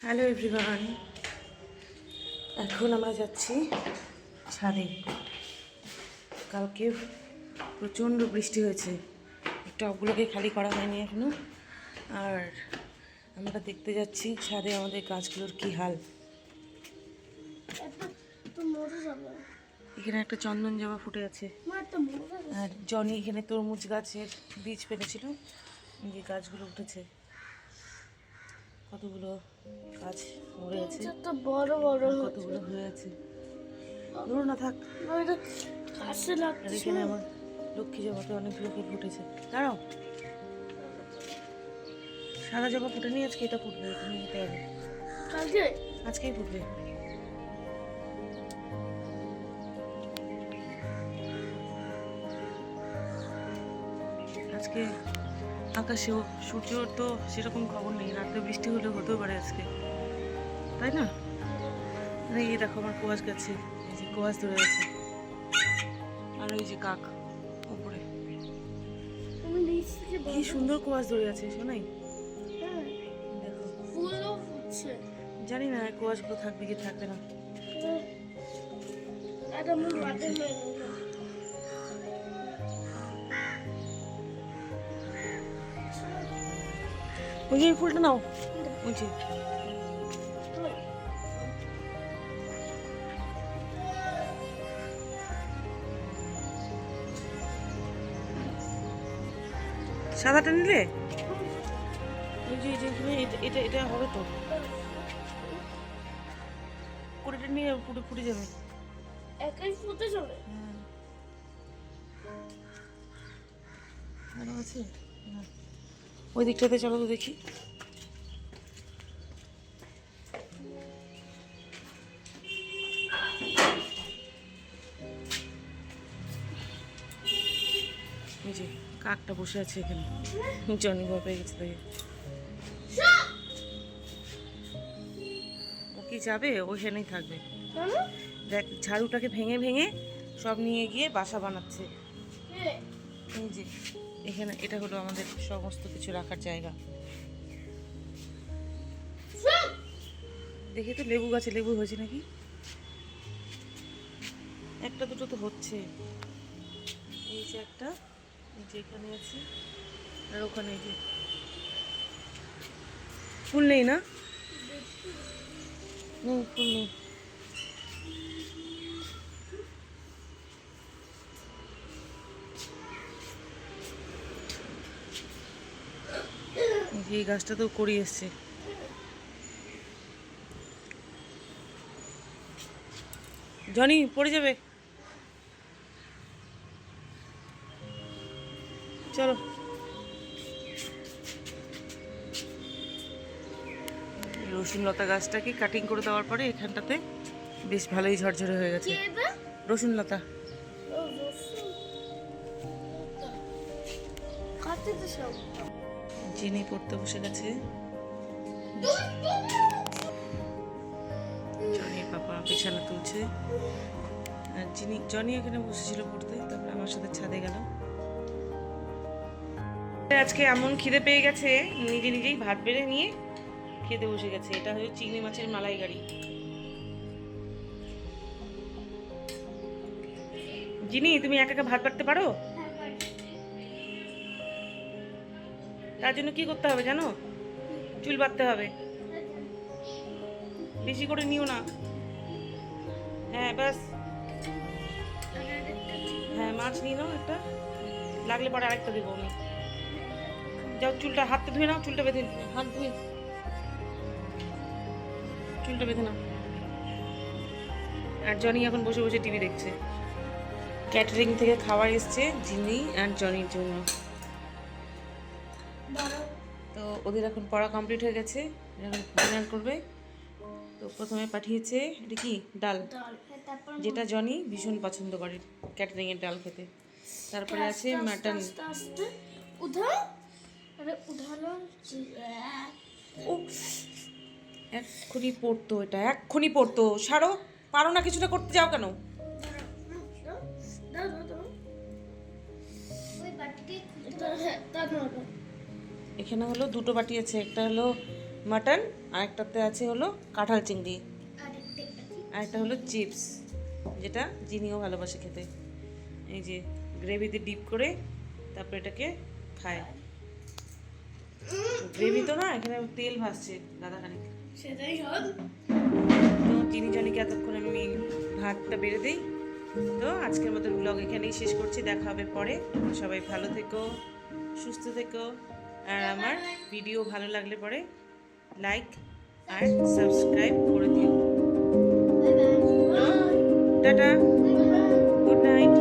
Hello everyone, এখন আমরা যাচ্ছি ছাদে। কালকে প্রচণ্ড বৃষ্টি হয়েছে, টবগুলোকে খালি করা হয়নি এখনো। আর আমরা দেখতে যাচ্ছি ছাদে আমাদের গাছগুলোর কি হাল। এখানে একটা চন্দন জবা ফুটে আছে, আর জনি এখানে তরমুজ গাছের বীজ ফেলেছিল, যে গাছগুলো উঠেছে। কতগুলো গাছ মরে আছে, বড় বড় কতগুলো হয়ে আছে। ধরো না থাক, কাছে লাগছে। এখানে আমার লক্ষ্মী জবাতে অনেকগুলো ফুল ফুটেছে। দাঁড়াও, সাদা জবা ফুটেনি আজকে, এটা ফুটবে, তুমি নিতে হবে। কালকে আজকেই ফুটবে। আজকে আকাশেও সূর্যর তো সেরকম খবর নেই, রাতে বৃষ্টি হলেও হতেও পারে আজকে, তাই না? এই দেখো আমার কোয়াশ গাছে এই যে কোয়াশ ধরে আছে, আর ওই যে কাক উপরে কি সুন্দর কোয়াশ ধরে আছে। শোনাই, দেখো ফুলও ফুটছে। জানি না কোয়াশগুলো থাকবে কি থাকবে না। এটা আমার বাটে মেরে ওই যে এই ফুলটা নাও, ওই যে সাদাটা নিলে, ওই যে এটা এটা হবে তো, কুড়িটা নিয়ে পুড়ে পুড়ে যাবে। একাই ফুটে চলে। ভালো আছে না? ওই দিকটাতে চলো তো দেখি। এই যে কাকটা বসে আছে এখানে, জনি বাপে গেছে তাই। ও কি যাবে? ওইখানেই থাকবে। দেখ, ঝাড়ুটাকে ভেঙে ভেঙে সব নিয়ে গিয়ে বাসা বানাচ্ছে। এই যে এখানে এটা হলো আমাদের সমস্ত কিছু রাখার জায়গা। দেখি তো লেবু গাছে লেবু হয়েছে নাকি, একটা দুটো তো হচ্ছে। এই যে একটা, এই যে এখানে আছে, আর ওখানে এই যে ফুল নেই না, নেই ফুল নেই। এই গাছটা তো করি এসছে। জনি পড়ে যাবে, চলো। রসুন লতা গাছটাকে কাটিং করে দেওয়ার পরে এখানটাতে বেশ ভালোই ঝরঝরে হয়ে গেছে। রসুন লতা চিনি পড়তে বসে গেছে। জনির পাপা বিছানা তুলছে, আর জনি এখানে বসেছিল পড়তে, তারপরে আমার সাথে ছাদে গেল। আজকে এমন খিদে পেয়ে গেছে, নিজে নিজেই ভাত বেড়ে নিয়ে খেতে বসে গেছে। এটা হচ্ছে চিংড়ি মাছের মালাইকারি। জিনি, তুমি একা একা ভাত বাড়তে পারো? তার জন্য কি করতে হবে জানো? চুল বাঁধতে হবে, বেশি করে নিও না। হ্যাঁ ব্যাস, হ্যাঁ মাছ নিয়ে নাও একটা, লাগলে পরে আরেকটা দেবো আমি। যাও চুলটা, হাতটা ধুয়ে নাও, চুলটা বেঁধে, হাত ধুয়ে চুলটা বেঁধে নাও। আর জনি এখন বসে বসে টিভি দেখছে। ক্যাটারিং থেকে খাবার এসছে জিনি আর জনির জন্য। তো ওদের এখন পড়া কমপ্লিট হয়ে গেছে, এখন ডিনার করবে। তো প্রথমে পাঠিয়েছে এটা কি ডাল, যেটা জনি ভীষণ পছন্দ করে ক্যাটারিংয়ের ডাল খেতে। তারপরে আছে মাটন। এক্ষুনি পড়তো, এটা এক্ষুনি পড়তো। সারো, পারো না কিছুটা করতে, যাও কেন? এখানে হলো দুটো বাটি আছে, একটা হলো মাটন, আর একটাতে আছে হলো কাঁঠাল চিংড়ি, আরেকটা আর একটা হলো চিপস, যেটা জিনিও ভালোবাসে খেতে। এই যে গ্রেভিতে ডিপ করে তারপর এটাকে খায়। গ্রেভি তো না, এখানে তেল ভাসছে গাদাখানিক। সেটাই হোক। তো চিনি জনিকে এতক্ষণ আমি ভাতটা বেড়ে দিই। তো আজকের মতন ব্লগ এখানেই শেষ করছি, দেখা হবে পরে। সবাই ভালো থেকো, সুস্থ থেকো, আর আমার ভিডিও ভালো লাগলে পরে লাইক আর সাবস্ক্রাইব করে দিও। Bye bye. Tata, good night.